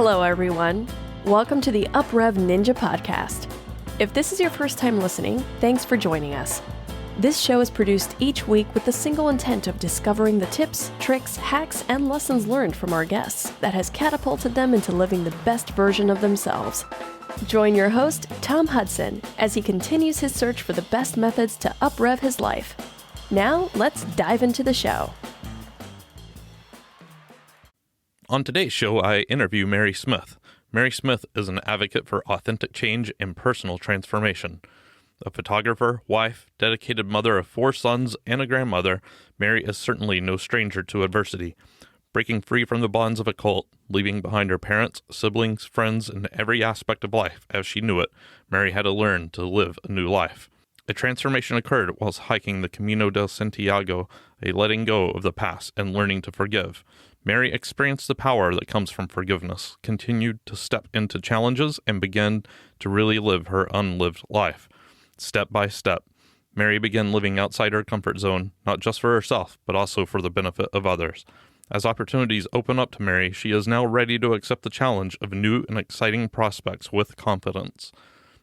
Hello, everyone. Welcome to the UpRev Ninja Podcast. If this is your first time listening, thanks for joining us. This show is produced each week with the single intent of discovering the tips, tricks, hacks, and lessons learned from our guests that has catapulted them into living the best version of themselves. Join your host, Tom Hudson, as he continues his search for the best methods to UpRev his life. Now, let's dive into the show. On today's show, I interview Mary Smith. Mary Smith is an advocate for authentic change and personal transformation. A photographer, wife, dedicated mother of 4 sons, and a grandmother, Mary is certainly no stranger to adversity. Breaking free from the bonds of a cult, leaving behind her parents, siblings, friends, and every aspect of life as she knew it, Mary had to learn to live a new life. A transformation occurred whilst hiking the Camino de Santiago, a letting go of the past and learning to forgive. Mary experienced the power that comes from forgiveness, continued to step into challenges, and began to really live her unlived life. Step by step, Mary began living outside her comfort zone, not just for herself, but also for the benefit of others. As opportunities open up to Mary, she is now ready to accept the challenge of new and exciting prospects with confidence.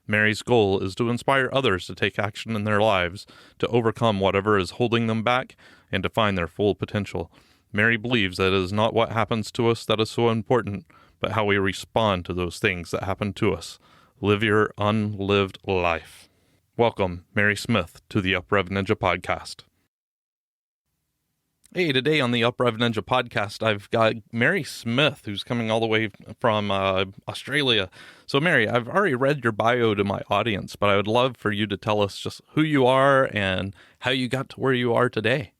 Mary's goal is to inspire others to take action in their lives, to overcome whatever is holding them back, and to find their full potential. Mary believes that it is not what happens to us that is so important, but how we respond to those things that happen to us. Live your unlived life. Welcome, Mary Smith, to the UpRev Ninja Podcast. Hey, today on the UpRev Ninja Podcast, I've got Mary Smith, who's coming all the way from Australia. So, Mary, I've already read your bio to my audience, but I would love for you to tell us just who you are and how you got to where you are today.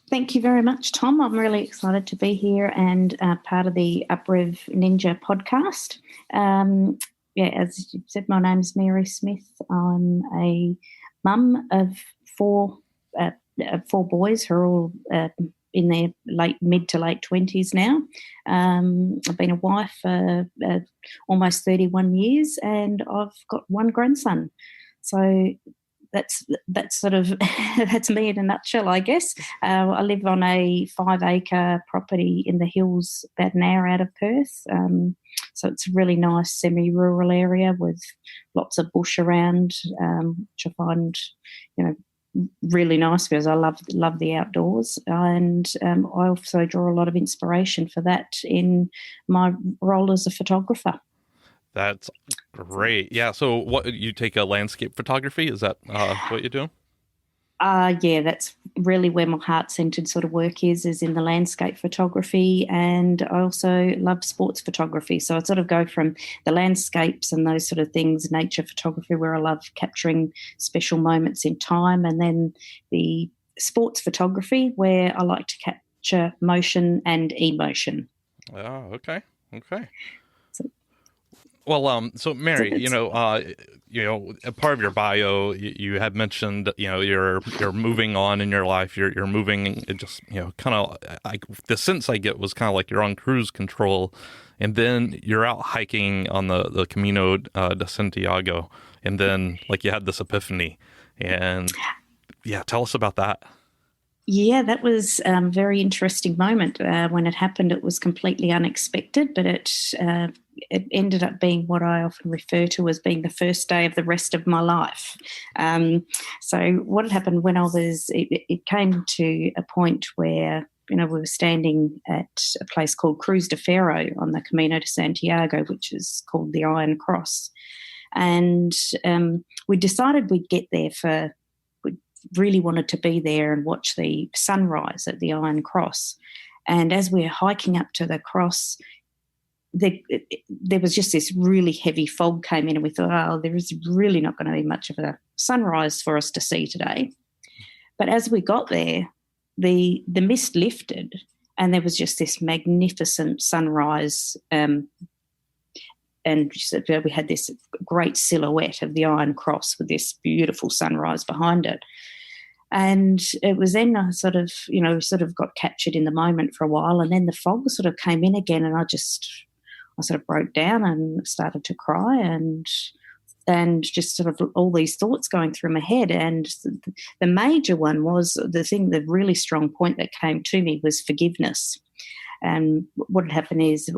Thank you very much, Tom. I'm really excited to be here and part of the UpRev Ninja podcast. As you said, my name's Mary Smith. I'm a mum of 4 boys who are all in their mid to late 20s now. I've been a wife for almost 31 years, and I've got 1 grandson. So that's sort of that's me in a nutshell, I guess. I live on a 5-acre property in the hills, about an hour out of Perth. So it's a really nice semi-rural area with lots of bush around, which I find, really nice because I love the outdoors. And I also draw a lot of inspiration for that in my role as a photographer. That's great. Yeah. So what, you take a landscape photography? Is that what you do? Yeah, that's really where my heart-centered sort of work is in the landscape photography. And I also love sports photography. So I sort of go from the landscapes and those sort of things, nature photography, where I love capturing special moments in time, and then the sports photography, where I like to capture motion and emotion. Oh, okay. Well, so Mary, a part of your bio, you had mentioned, you're moving on in your life. You're moving. It just, kind of, the sense I get was kind of like you're on cruise control, and then you're out hiking on the Camino de Santiago, and then like you had this epiphany, and yeah, tell us about that. Yeah, that was a very interesting moment. When it happened, it was completely unexpected, but it ended up being what I often refer to as being the first day of the rest of my life. So what had happened when it came to a point where, we were standing at a place called Cruz de Ferro on the Camino de Santiago, which is called the Iron Cross. And we decided we'd get there really wanted to be there and watch the sunrise at the Iron Cross. And as we were hiking up to the cross, there was just this really heavy fog came in, and we thought, there is really not going to be much of a sunrise for us to see today. But as we got there, the mist lifted, and there was just this magnificent sunrise, and we had this great silhouette of the Iron Cross with this beautiful sunrise behind it. And it was then I sort of got captured in the moment for a while, and then the fog sort of came in again, and I sort of broke down and started to cry, and just sort of all these thoughts going through my head. And the major one was the really strong point that came to me was forgiveness. And what had happened is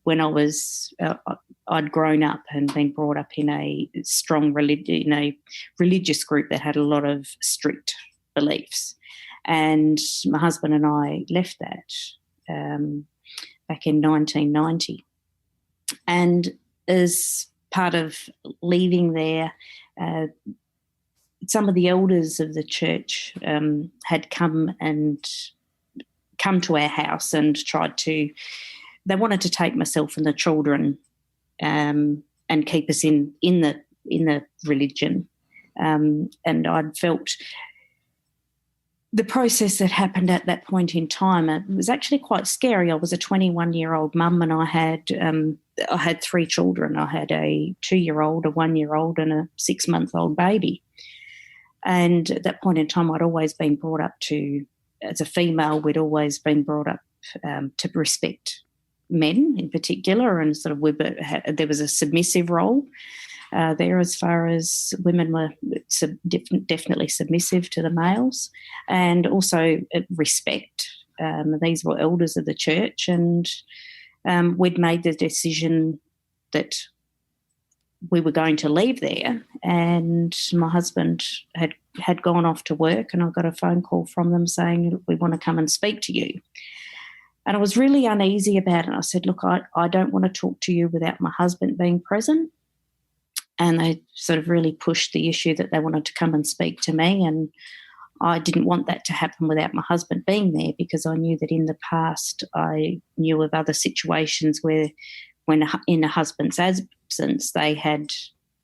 when I'd grown up and been brought up in a strong religious group that had a lot of strict beliefs. And my husband and I left that back in 1990. And as part of leaving there, some of the elders of the church had come to our house and they wanted to take myself and the children and keep us in the religion. And I'd felt the process that happened at that point in time, it was actually quite scary. I was a 21-year-old mum, and I had 3 children. I had a 2-year-old, a 1-year-old, and a 6-month-old baby. And at that point in time, I'd always been brought up to, as a female, we'd always been brought up to respect men in particular, and sort of there was a submissive role there as far as women were definitely submissive to the males, and also respect. These were elders of the church, and we'd made the decision that we were going to leave there, and my husband had gone off to work, and I got a phone call from them saying, we want to come and speak to you. And I was really uneasy about it. I said, look, I don't want to talk to you without my husband being present. And they sort of really pushed the issue that they wanted to come and speak to me, and I didn't want that to happen without my husband being there, because I knew that in the past I knew of other situations where when in a husband's absence they had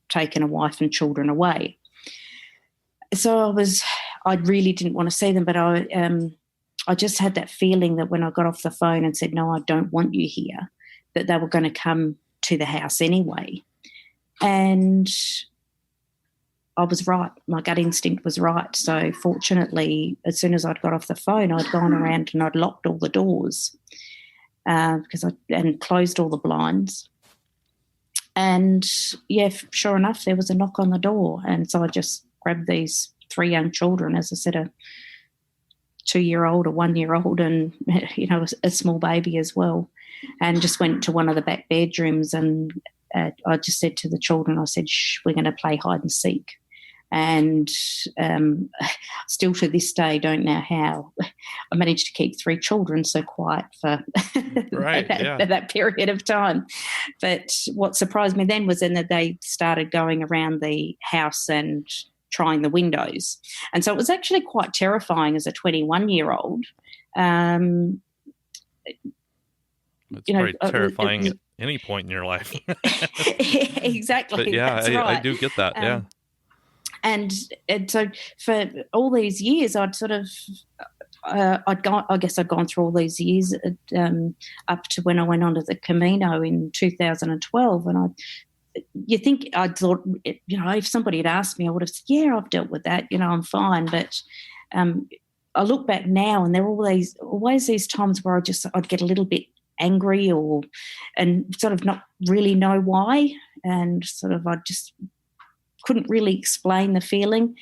taken a wife and children away. So I really didn't want to see them, but I just had that feeling that when I got off the phone and said, no, I don't want you here, that they were going to come to the house anyway. And I was right. My gut instinct was right. So fortunately, as soon as I'd got off the phone, I'd gone around and I'd locked all the doors and closed all the blinds. And, yeah, sure enough, there was a knock on the door. And so I just grabbed these 3 young children, as I said, a 2-year-old, a 1-year-old, and, a small baby as well, and just went to one of the back bedrooms, and I just said to the children, I said, shh, we're going to play hide and seek. And still to this day don't know how I managed to keep 3 children so quiet for that period of time. But what surprised me then was that they started going around the house and trying the windows. And so it was actually quite terrifying as a 21-year-old. It's very terrifying at any point in your life. Exactly. But yeah, that's right. I do get that, yeah. And so for all these years, I'd sort of, I'd gone through all these years up to when I went on to the Camino in 2012. And I'd thought, if somebody had asked me, I would have said, yeah, I've dealt with that, I'm fine. But I look back now, and there were always these times where I'd get a little bit angry and sort of not really know why, and sort of I just couldn't really explain the feeling.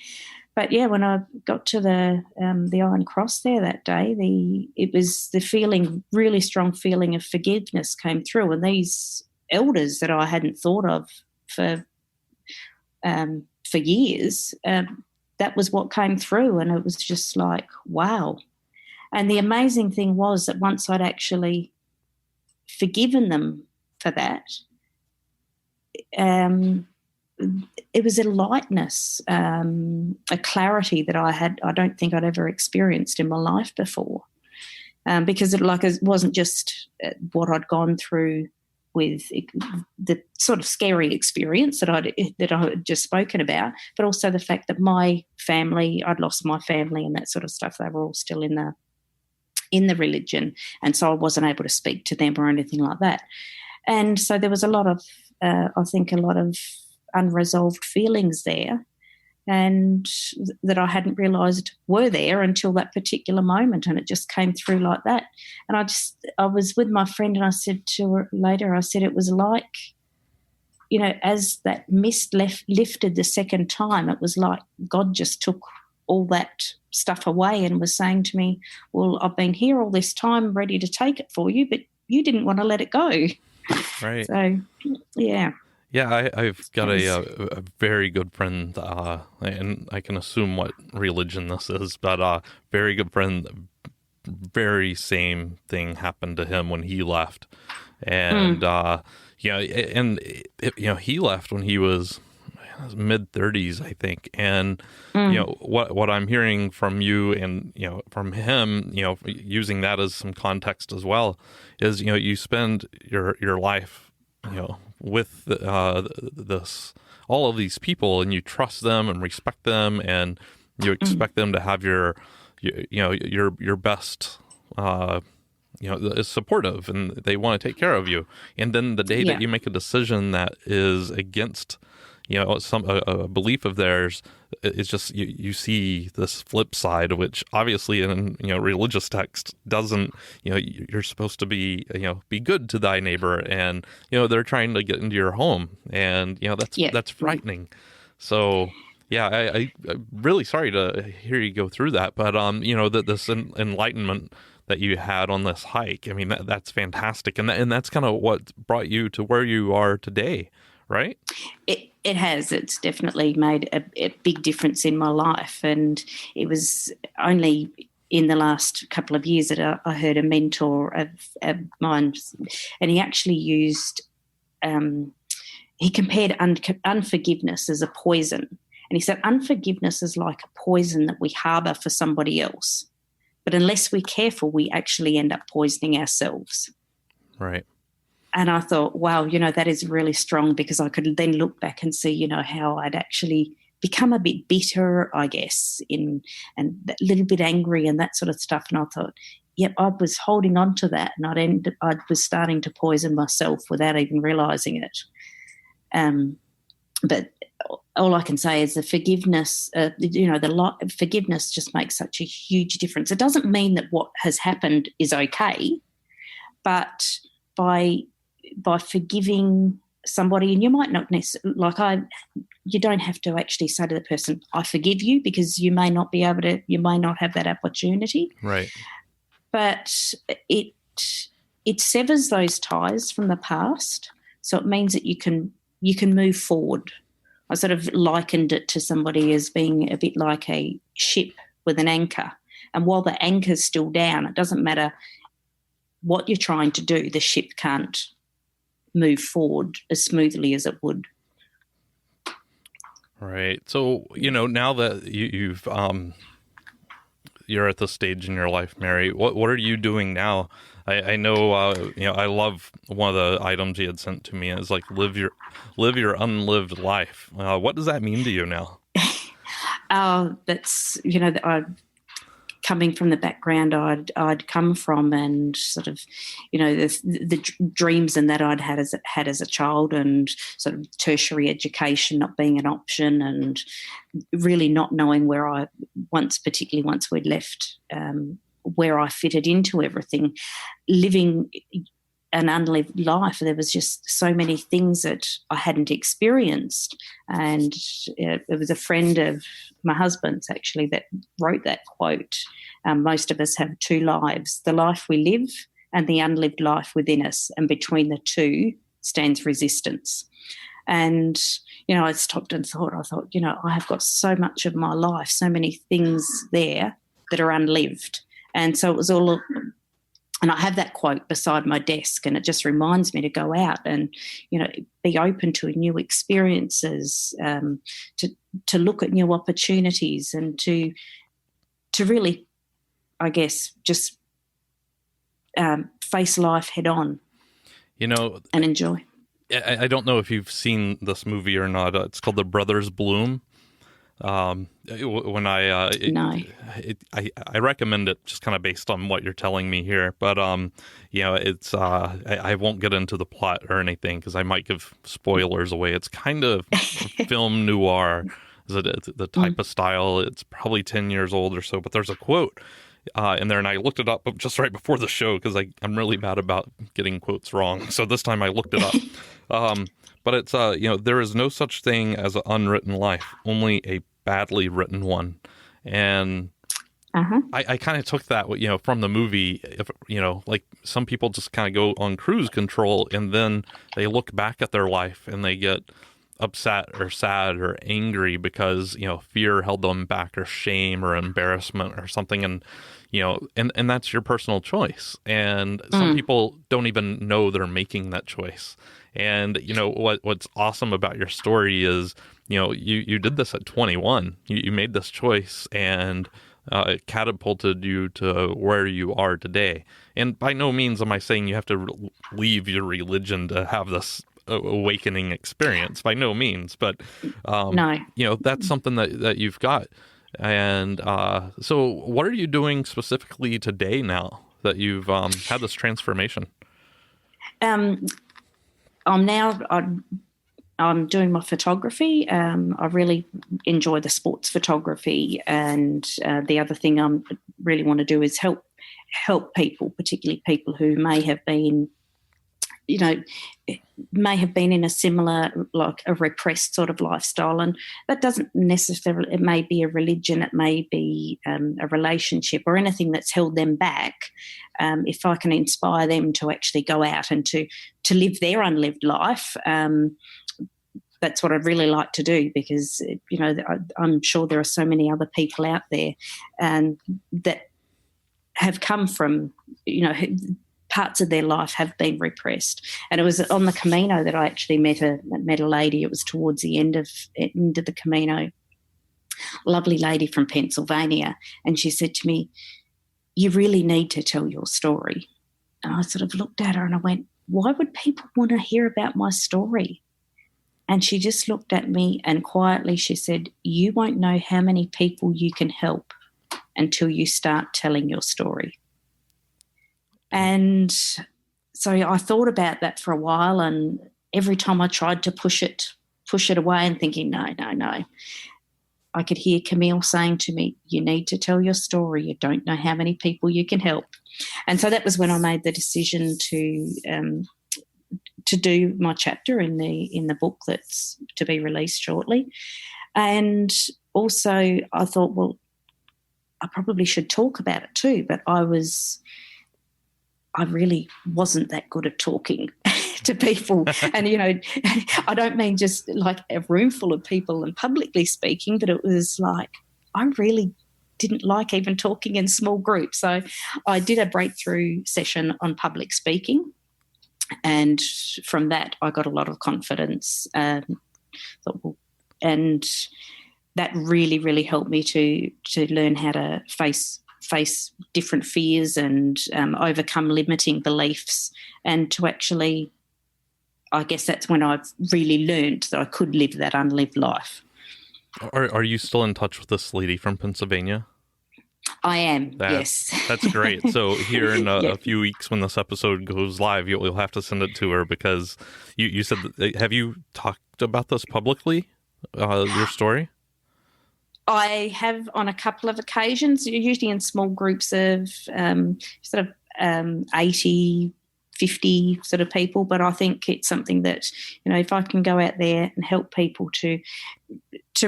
But yeah, when I got to the Iron Cross there that day, it was the feeling, really strong feeling of forgiveness came through, and these elders that I hadn't thought of for years, that was what came through, and it was just like, wow. And the amazing thing was that once I'd actually forgiven them for that, it was a lightness, a clarity that I don't think I'd ever experienced in my life before, because it wasn't just what I'd gone through with the sort of scary experience that I had just spoken about, but also the fact that my family, I'd lost my family and that sort of stuff. They were all still in the religion, and so I wasn't able to speak to them or anything like that. And so there was a lot of unresolved feelings there, and that I hadn't realised were there until that particular moment, and it just came through like that. And I was with my friend, and I said to her later, I said it was like, as that mist lifted the second time, it was like God just took all that stuff away and was saying to me, well, I've been here all this time ready to take it for you, but you didn't want to let it go. Right. So, yeah. Yeah, I've got a very good friend, and I can assume what religion this is, but very good friend, very same thing happened to him when he left. And, he left when he was mid-30s, I think. And, what I'm hearing from you and, from him, using that as some context as well, is, you spend your life, with this, all of these people, and you trust them and respect them, and you expect them to have your best, is supportive, and they want to take care of you. And then the day that you make a decision that is against, a belief of theirs, it's just you see this flip side, which obviously in religious text doesn't. You're supposed to be good to thy neighbor, and they're trying to get into your home, and that's frightening. So I'm really sorry to hear you go through that, but this enlightenment that you had on this hike, I mean that's fantastic, and that's kind of what brought you to where you are today, right? It has. It's definitely made a big difference in my life, and it was only in the last couple of years that I heard a mentor of mine, and he actually used, he compared unforgiveness as a poison, and he said unforgiveness is like a poison that we harbour for somebody else, but unless we're careful, we actually end up poisoning ourselves. Right. And I thought, wow, that is really strong, because I could then look back and see, how I'd actually become a bit bitter, I guess, and a little bit angry and that sort of stuff. And I thought, yep, I was holding on to that, and I was starting to poison myself without even realising it. But all I can say is the forgiveness, forgiveness just makes such a huge difference. It doesn't mean that what has happened is okay, but by forgiving somebody, and you might not necessarily, you don't have to actually say to the person, I forgive you, because you may not be able to, you may not have that opportunity. Right. But it severs those ties from the past, so it means that you can move forward. I sort of likened it to somebody as being a bit like a ship with an anchor, and while the anchor's still down, it doesn't matter what you're trying to do, the ship can't move forward as smoothly as it would. Right. So, now that you've you're at the stage in your life, Mary, what are you doing now? I know, I love one of the items he had sent to me. It's like, live your unlived life. What does that mean to you now? That's, coming from the background I'd come from, and sort of, the dreams and that I'd had as a child, and sort of tertiary education not being an option, and really not knowing where particularly once we'd left, where I fitted into everything, living an unlived life. There was just so many things that I hadn't experienced, and it was a friend of my husband's actually that wrote that quote. Most of us have two lives, the life we live and the unlived life within us, and between the two stands resistance. And, I stopped and thought, I have got so much of my life, so many things there that are unlived. And so it was all, and I have that quote beside my desk, and it just reminds me to go out and, be open to new experiences, to look at new opportunities, and to really, I guess, just face life head on, and enjoy. I don't know if you've seen this movie or not. It's called The Brothers Bloom. When I recommend it just kind of based on what you're telling me here, but it's I won't get into the plot or anything because I might give spoilers away. It's kind of film noir, the type of style. It's probably 10 years old or so, but there's a quote in there, and I looked it up just right before the show because I'm really bad about getting quotes wrong. So this time I looked it up. But it's there is no such thing as an unwritten life, only a badly written one. And I kind of took that, from the movie, like some people just kind of go on cruise control and then they look back at their life and they get upset or sad or angry because, fear held them back, or shame or embarrassment or something. And, and that's your personal choice. And some people don't even know they're making that choice. And, what's awesome about your story is, you did this at 21. You made this choice, and it catapulted you to where you are today. And by no means am I saying you have to leave your religion to have this awakening experience. By no means. But, no. That's something that you've got. And so what are you doing specifically today now that you've had this transformation? I'm doing my photography. I really enjoy the sports photography, and the other thing I really want to do is help people, particularly people who may have been in a similar, like a repressed sort of lifestyle. And that doesn't necessarily, it may be a religion, it may be a relationship or anything that's held them back. If I can inspire them to actually go out and to live their unlived life, that's what I'd really like to do, because, I'm sure there are so many other people out there that have come from, parts of their life have been repressed. And it was on the Camino that I actually met a lady. It was towards the end of the Camino, lovely lady from Pennsylvania. And she said to me, "You really need to tell your story." And I sort of looked at her and I went, "Why would people want to hear about my story?" And she just looked at me and quietly she said, "You won't know how many people you can help until you start telling your story." And so I thought about that for a while, and every time I tried to push it away and thinking, no, I could hear Camille saying to me, "You need to tell your story. You don't know how many people you can help." And so that was when I made the decision to do my chapter in the book that's to be released shortly. And also I thought, well, I probably should talk about it too, but I really wasn't that good at talking to people. And, I don't mean just like a room full of people and publicly speaking, but it was like I really didn't like even talking in small groups. So I did a breakthrough session on public speaking, and from that I got a lot of confidence. And that really, really helped me to learn how to face different fears and overcome limiting beliefs, and to actually, I guess that's when I've really learned that I could live that unlived life. Are you still in touch with this lady from Pennsylvania? I am, yes. That's great. So here in a few weeks when this episode goes live, you'll have to send it to her, because you said, have you talked about this publicly, your story? I have on a couple of occasions, usually in small groups of 80, 50 sort of people. But I think it's something that, if I can go out there and help people to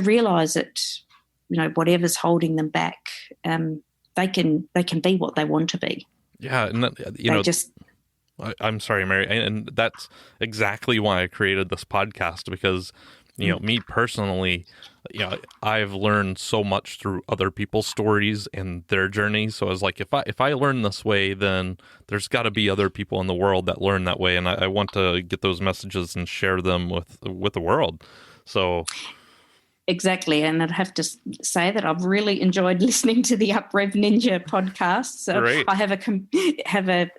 realise that, whatever's holding them back, they can be what they want to be. Yeah, and I'm sorry, Mary, and that's exactly why I created this podcast, because me personally, I've learned so much through other people's stories and their journeys. So I was like, if I learn this way, then there's got to be other people in the world that learn that way, and I want to get those messages and share them with the world. So. Exactly, and I'd have to say that I've really enjoyed listening to the UpRev Ninja podcast. So great. I have a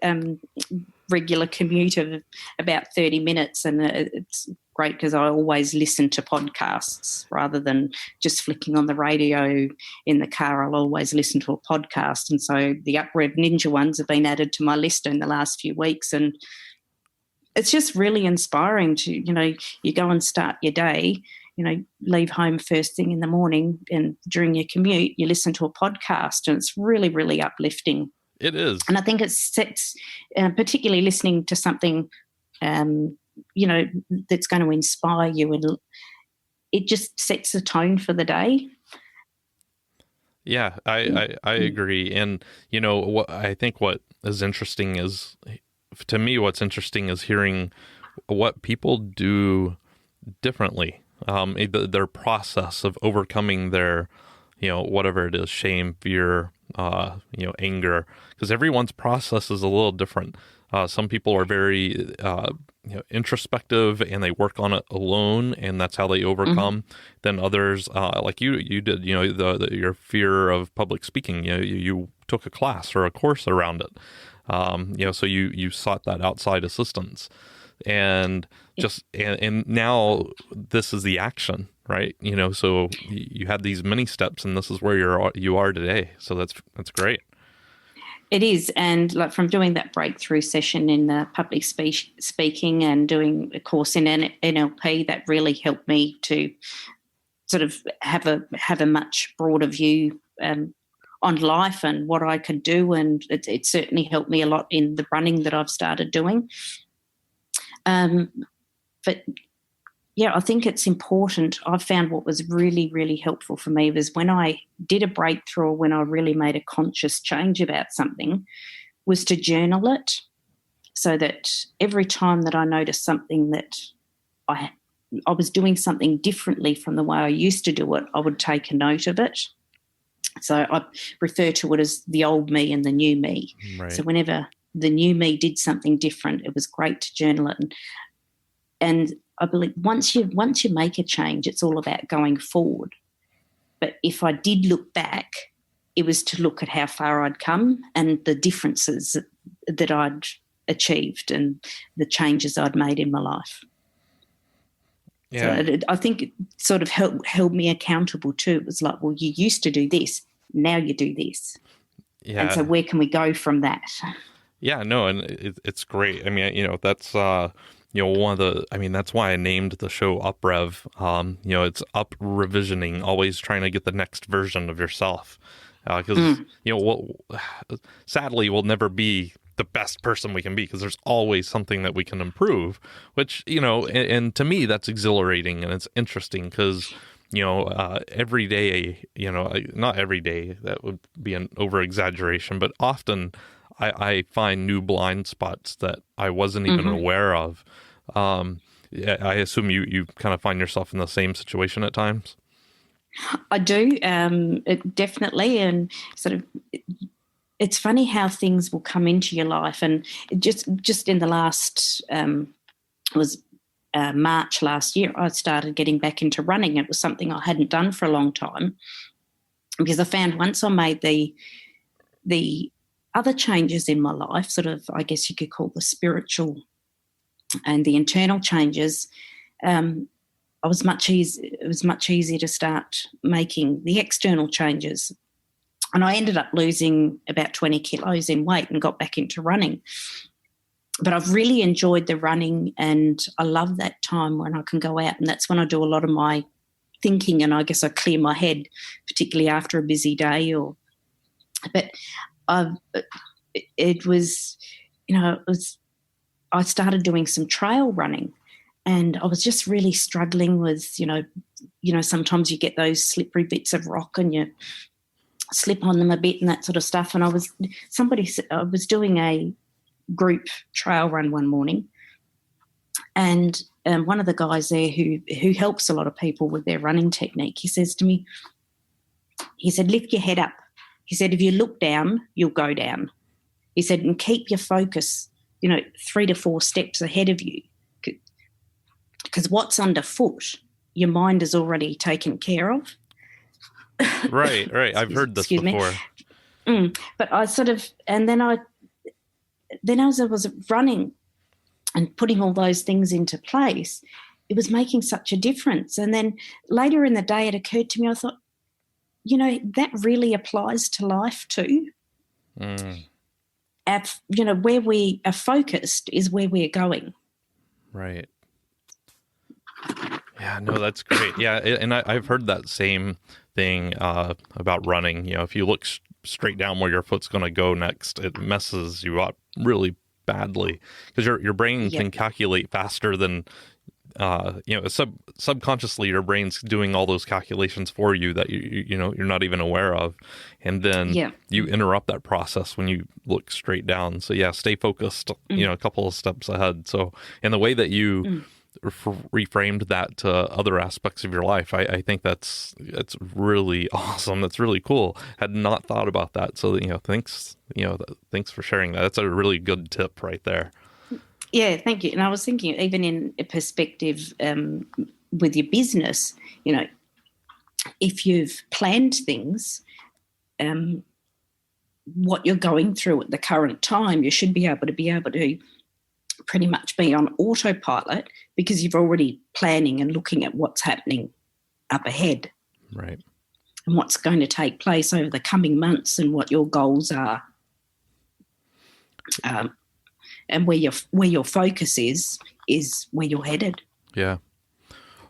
regular commute of about 30 minutes, and it's great because I always listen to podcasts rather than just flicking on the radio in the car. I'll always listen to a podcast, and so the UpRev Ninja ones have been added to my list in the last few weeks, and it's just really inspiring to, you go and start your day, leave home first thing in the morning, and during your commute you listen to a podcast, and it's really, really uplifting. It is. And I think it sets, particularly listening to something, that's going to inspire you, and it just sets the tone for the day. Yeah, I agree. And, what I think what is interesting is, to me, what's interesting is hearing what people do differently. Their process of overcoming their, whatever it is, shame, fear, anger, because everyone's process is a little different. Some people are very, introspective, and they work on it alone, and that's how they overcome. Then others, like you did, your fear of public speaking, you took a class or a course around it. So you sought that outside assistance, and and now this is the action, right? So you had these many steps, and this is where you are today. So that's great. It is, and like from doing that breakthrough session in the public speaking and doing a course in NLP, that really helped me to sort of have a much broader view on life and what I could do, and it certainly helped me a lot in the running that I've started doing. But yeah, I think it's important. I found what was really, really helpful for me was when I did a breakthrough, when I really made a conscious change about something, was to journal it, so that every time that I noticed something that I was doing something differently from the way I used to do it, I would take a note of it. So I refer to it as the old me and the new me. Right. So whenever the new me did something different, it was great to journal it. And I believe once you make a change, it's all about going forward. But if I did look back, it was to look at how far I'd come and the differences that I'd achieved and the changes I'd made in my life. Yeah. So I think it sort of held me accountable too. It was like, well, you used to do this, now you do this. Yeah. And so where can we go from that? Yeah, no, and it's great. I mean, that's that's why I named the show UpRev. It's up revisioning, always trying to get the next version of yourself. Because, sadly, we'll never be the best person we can be, because there's always something that we can improve, which, and to me, that's exhilarating, and it's interesting because, every day, not every day, that would be an over exaggeration, but often I find new blind spots that I wasn't even aware of. I assume you kind of find yourself in the same situation at times. I do, definitely, and sort of. It's funny how things will come into your life, and just in the last March last year, I started getting back into running. It was something I hadn't done for a long time, because I found once I made the other changes in my life, sort of, I guess you could call the spiritual and the internal changes, it was much easier to start making the external changes. And I ended up losing about 20 kilos in weight and got back into running. But I've really enjoyed the running, and I love that time when I can go out, and that's when I do a lot of my thinking, and I guess I clear my head, particularly after a busy day. I started doing some trail running, and I was just really struggling with, sometimes you get those slippery bits of rock and you slip on them a bit and that sort of stuff. And I was doing a group trail run one morning, and one of the guys there who helps a lot of people with their running technique, he says to me, he said, lift your head up. He said, if you look down, you'll go down. He said, and keep your focus, 3 to 4 steps ahead of you, because what's underfoot, your mind is already taken care of. Right. I've heard this before. But I sort of, and then as I was running and putting all those things into place, it was making such a difference. And then later in the day, it occurred to me, I thought, that really applies to life too. Where we are focused is where we're going. Right. Yeah, no, that's great. Yeah, and I've heard that same thing about running. If you look straight down where your foot's going to go next, it messes you up really badly, because your brain can calculate faster than subconsciously your brain's doing all those calculations for you that you're not even aware of, and then you interrupt that process when you look straight down. So stay focused, a couple of steps ahead. So in the way that you reframed that to other aspects of your life, I think that's really awesome. That's really cool. Had not thought about that. So thanks for sharing that. That's a really good tip right there. Yeah, thank you. And I was thinking, even in a perspective with your business, if you've planned things, what you're going through at the current time, you should be able to pretty much be on autopilot, because you've already planning and looking at what's happening up ahead. Right. And what's going to take place over the coming months and what your goals are. And where your focus is where you're headed. Yeah.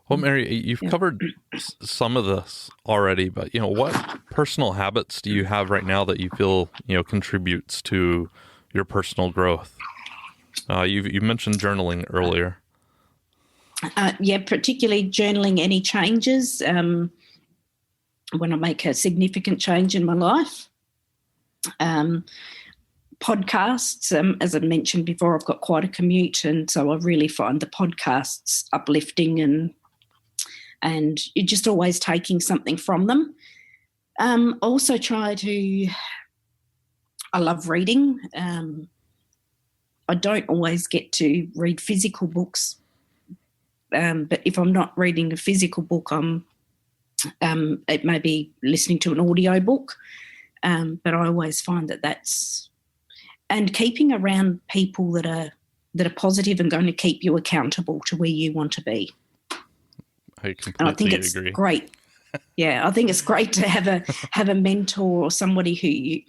Well, Mary, you've covered some of this already, but what personal habits do you have right now that you feel contributes to your personal growth? You mentioned journaling earlier. Particularly journaling any changes when I make a significant change in my life. Podcasts, as I mentioned before, I've got quite a commute, and so I really find the podcasts uplifting, and you're just always taking something from them. Also I love reading. I don't always get to read physical books, but if I'm not reading a physical book, it may be listening to an audio book, but I always find that's... And keeping around people that are positive and going to keep you accountable to where you want to be. I completely and I think it's agree. Great. Yeah, I think it's great to have a mentor or somebody who you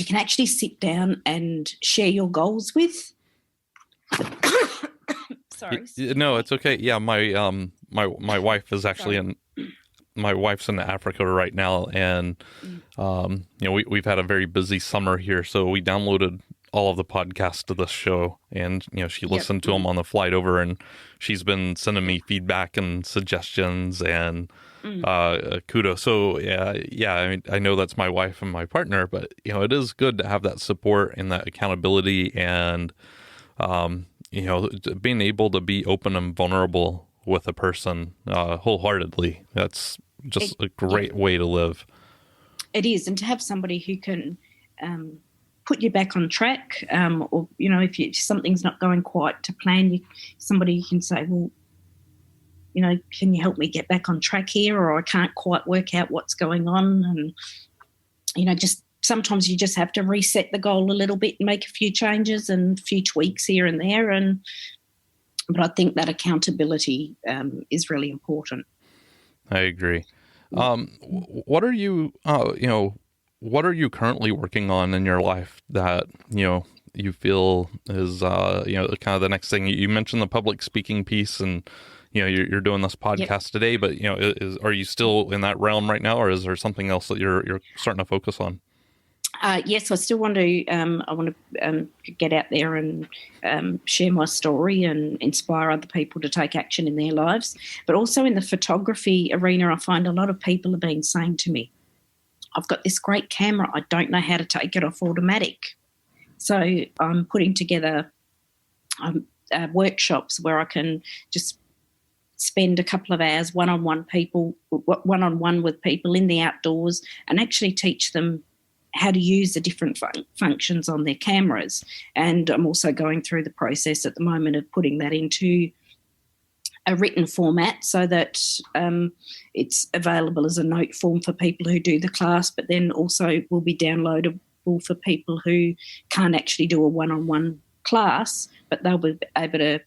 can actually sit down and share your goals with. Sorry. No, it's okay. Yeah, my wife is actually my wife's in Africa right now, and we've had a very busy summer here, so we downloaded all of the podcasts to this show, and she listened to them on the flight over, and she's been sending me feedback and suggestions and kudos. So I know that's my wife and my partner, but it is good to have that support and that accountability, and being able to be open and vulnerable with a person wholeheartedly. That's just a great way to live. It is, and to have somebody who can put you back on track, or if something's not going quite to plan, somebody you can say, well, can you help me get back on track here, or I can't quite work out what's going on, and just sometimes you just have to reset the goal a little bit and make a few changes and a few tweaks here and there, but I think that accountability is really important. I agree. What are you, what are you currently working on in your life that, you feel is, kind of the next thing? You mentioned the public speaking piece, and, you're doing this podcast today, but, are you still in that realm right now, or is there something else that you're starting to focus on? Yes, I still want to. I want to get out there and share my story and inspire other people to take action in their lives. But also in the photography arena, I find a lot of people have been saying to me, "I've got this great camera. I don't know how to take it off automatic." So I'm putting together workshops where I can just spend a couple of hours one-on-one with people in the outdoors and actually teach them how to use the different functions on their cameras. And I'm also going through the process at the moment of putting that into a written format so that it's available as a note form for people who do the class, but then also will be downloadable for people who can't actually do a one-on-one class, but they'll be able to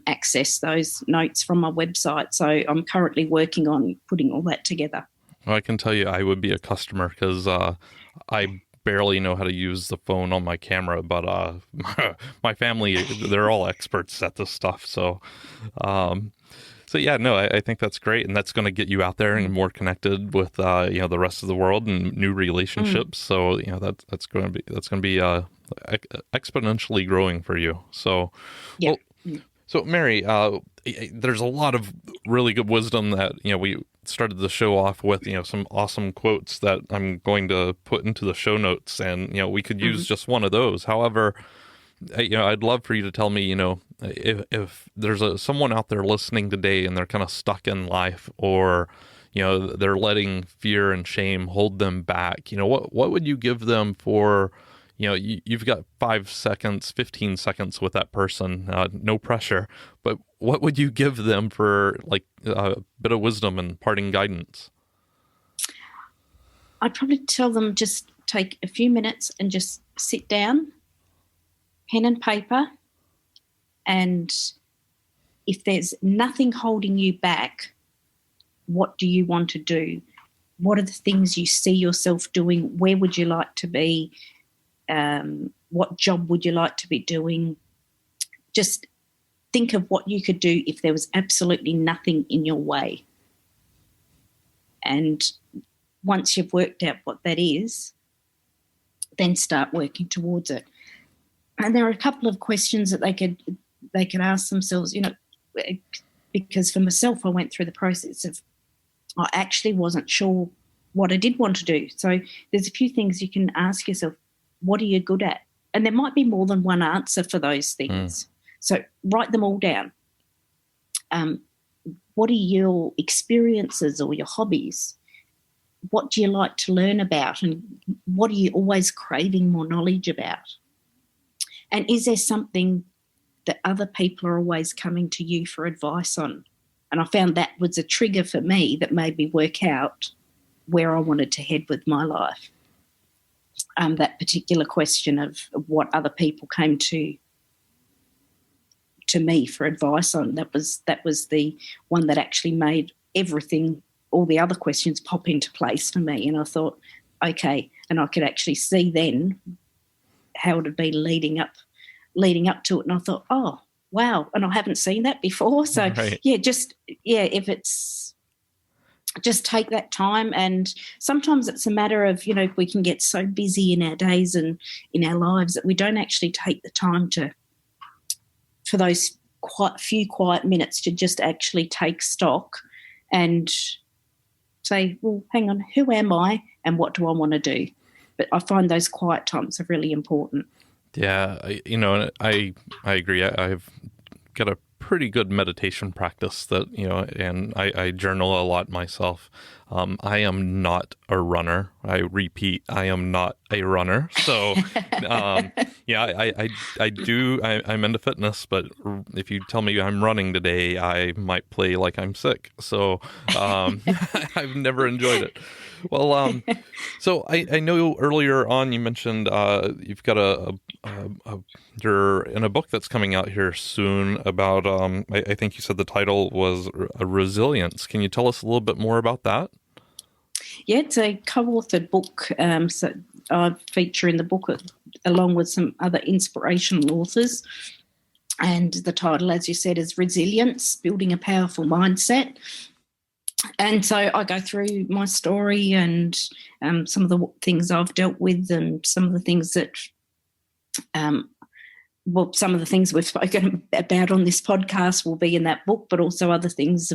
access those notes from my website. So I'm currently working on putting all that together. Well, I can tell you I would be a customer because I barely know how to use the phone on my camera, but my family, they're all experts at this stuff. So, I think that's great, and that's going to get you out there and more connected with the rest of the world and new relationships. So that's going to be exponentially growing for you. So, So, Mary, there's a lot of really good wisdom that, we started the show off with, some awesome quotes that I'm going to put into the show notes, and, we could use just one of those. However, I'd love for you to tell me, if there's someone out there listening today and they're kind of stuck in life, or, they're letting fear and shame hold them back, what would you give them for, you've got 5 seconds, 15 seconds with that person, no pressure, but what would you give them for like a bit of wisdom and parting guidance? I'd probably tell them just take a few minutes and just sit down, pen and paper, and if there's nothing holding you back, what do you want to do? What are the things you see yourself doing? Where would you like to be? What job would you like to be doing? Just think of what you could do if there was absolutely nothing in your way. And once you've worked out what that is, then start working towards it. And there are a couple of questions that they could ask themselves, because for myself, I went through the process of I actually wasn't sure what I did want to do. So there's a few things you can ask yourself. What are you good at? And there might be more than one answer for those things. So write them all down. What are your experiences or your hobbies? What do you like to learn about? And what are you always craving more knowledge about? And is there something that other people are always coming to you for advice on? And I found that was a trigger for me that made me work out where I wanted to head with my life. That particular question of what other people came to me for advice on, that was the one that actually made everything, all the other questions pop into place for me. And I thought, okay, and I could actually see then how it had been leading up to it. And I thought, oh, wow, and I haven't seen that before. So, right. If it's just take that time. And sometimes it's a matter of, we can get so busy in our days and in our lives that we don't actually take the time for those few quiet minutes to just actually take stock and say, well, hang on, who am I and what do I want to do? But I find those quiet times are really important. Yeah, I agree. I've got a pretty good meditation practice that, and I journal a lot myself. I am not a runner. I repeat, I am not a runner. So, I'm into fitness, but if you tell me I'm running today, I might play like I'm sick. So, I've never enjoyed it. Well, so I know earlier on you mentioned you've got you're in a book that's coming out here soon about, I think you said the title was Resilience. Can you tell us a little bit more about that? Yeah, it's a co-authored book. So I feature in the book along with some other inspirational authors. And the title, as you said, is Resilience, Building a Powerful Mindset. And so I go through my story and some of the things I've dealt with and some of the things that, some of the things we've spoken about on this podcast will be in that book, but also other things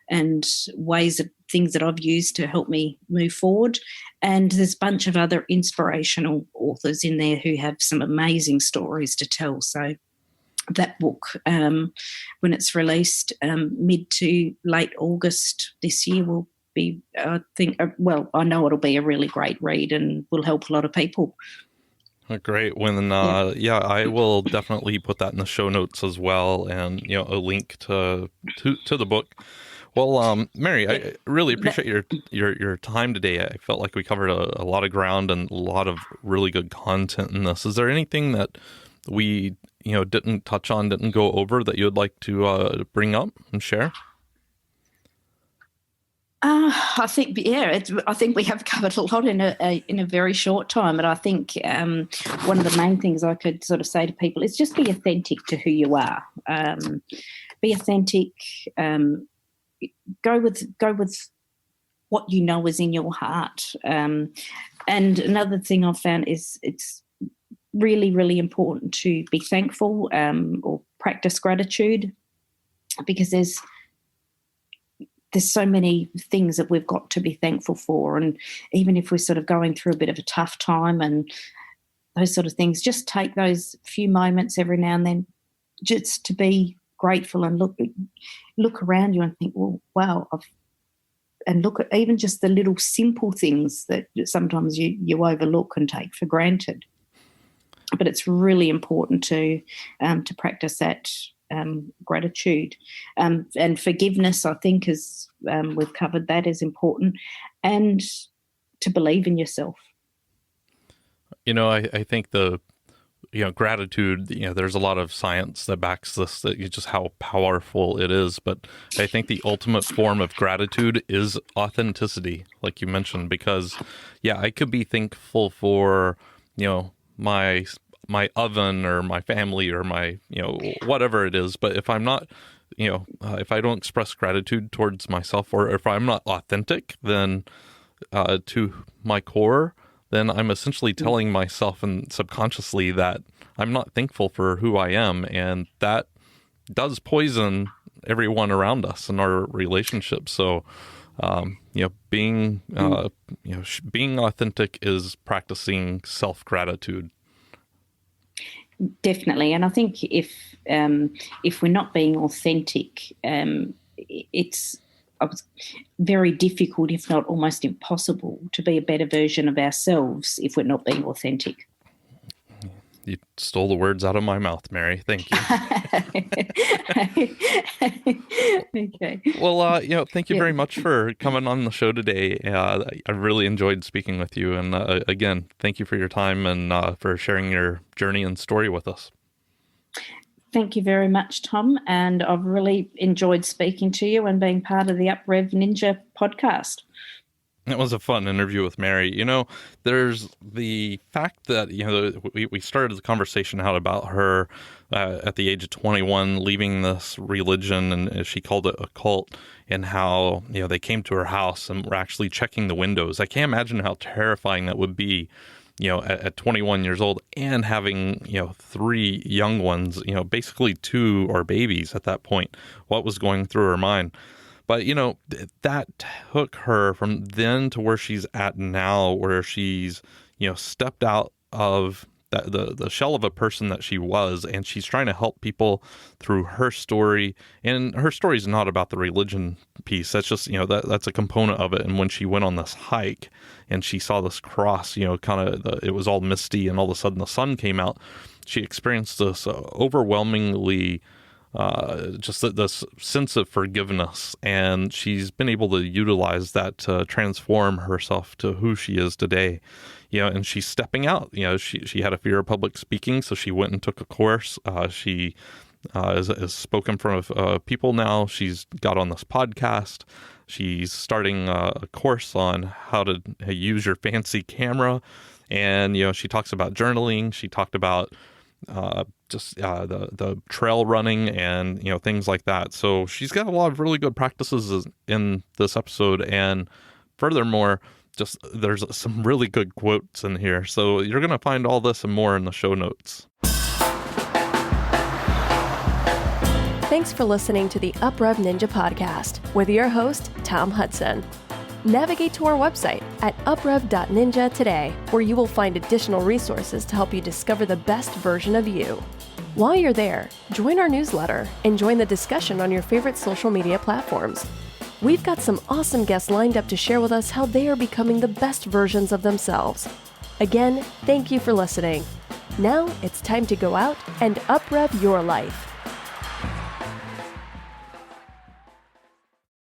and ways of things that I've used to help me move forward. And there's a bunch of other inspirational authors in there who have some amazing stories to tell. So that book, when it's released mid to late August this year, will be, I think, I know it'll be a really great read and will help a lot of people. Great. I will definitely put that in the show notes as well, and a link to the book. Well, Mary, I really appreciate your time today. I felt like we covered a lot of ground and a lot of really good content in this. Is there anything that we didn't touch on, didn't go over that you would like to bring up and share? I think we have covered a lot in a very short time, and I think one of the main things I could sort of say to people is just be authentic to who you are. Be authentic. Go with what you know is in your heart. And another thing I've found is it's really, really important to be thankful or practice gratitude, because there's so many things that we've got to be thankful for. And even if we're sort of going through a bit of a tough time and those sort of things, just take those few moments every now and then just to be grateful and look around you and think, well, wow, and look at even just the little simple things that sometimes you overlook and take for granted. But it's really important to practice that gratitude, and forgiveness. I think is we've covered that is important, and to believe in yourself. I think gratitude, there's a lot of science that backs this, that just how powerful it is. But I think the ultimate form of gratitude is authenticity, like you mentioned, because I could be thankful for, my oven or my family or my, whatever it is. But if I'm not, if I don't express gratitude towards myself, or if I'm not authentic, then to my core, then I'm essentially telling myself and subconsciously that I'm not thankful for who I am. And that does poison everyone around us in our relationships. So, being authentic is practicing self-gratitude. Definitely. And I think if we're not being authentic, it's very difficult, if not almost impossible, to be a better version of ourselves if we're not being authentic. You stole the words out of my mouth, Mary. Thank you. Okay. Well, thank you very much for coming on the show today. I really enjoyed speaking with you. And again, thank you for your time and for sharing your journey and story with us. Thank you very much, Tom. And I've really enjoyed speaking to you and being part of the UpRev Ninja podcast. It was a fun interview with Mary. There's the fact that, we started the conversation out about her at the age of 21, leaving this religion, and she called it a cult, and how, they came to her house and were actually checking the windows. I can't imagine how terrifying that would be, at 21 years old, and having, 3 young ones, basically 2 are babies at that point. What was going through her mind? But, that took her from then to where she's at now, where she's, stepped out of the shell of a person that she was, and she's trying to help people through her story. And her story is not about the religion piece. That's just, that's a component of it. And when she went on this hike and she saw this cross, it was all misty, and all of a sudden the sun came out, she experienced this overwhelmingly just this sense of forgiveness, and she's been able to utilize that to transform herself to who she is today. And she's stepping out. She had a fear of public speaking, so she went and took a course. She has spoken in front of people now. She's got on this podcast. She's starting a course on how to use your fancy camera, and she talks about journaling. She talked about the trail running and things like that. So she's got a lot of really good practices in this episode, and furthermore, just there's some really good quotes in here. So you're going to find all this and more in the show notes. Thanks for listening to the UpRev Ninja podcast with your host, Tom Hudson. Navigate to our website at uprev.ninja today, where you will find additional resources to help you discover the best version of you. While you're there, join our newsletter and join the discussion on your favorite social media platforms. We've got some awesome guests lined up to share with us how they are becoming the best versions of themselves. Again, thank you for listening. Now it's time to go out and uprev your life.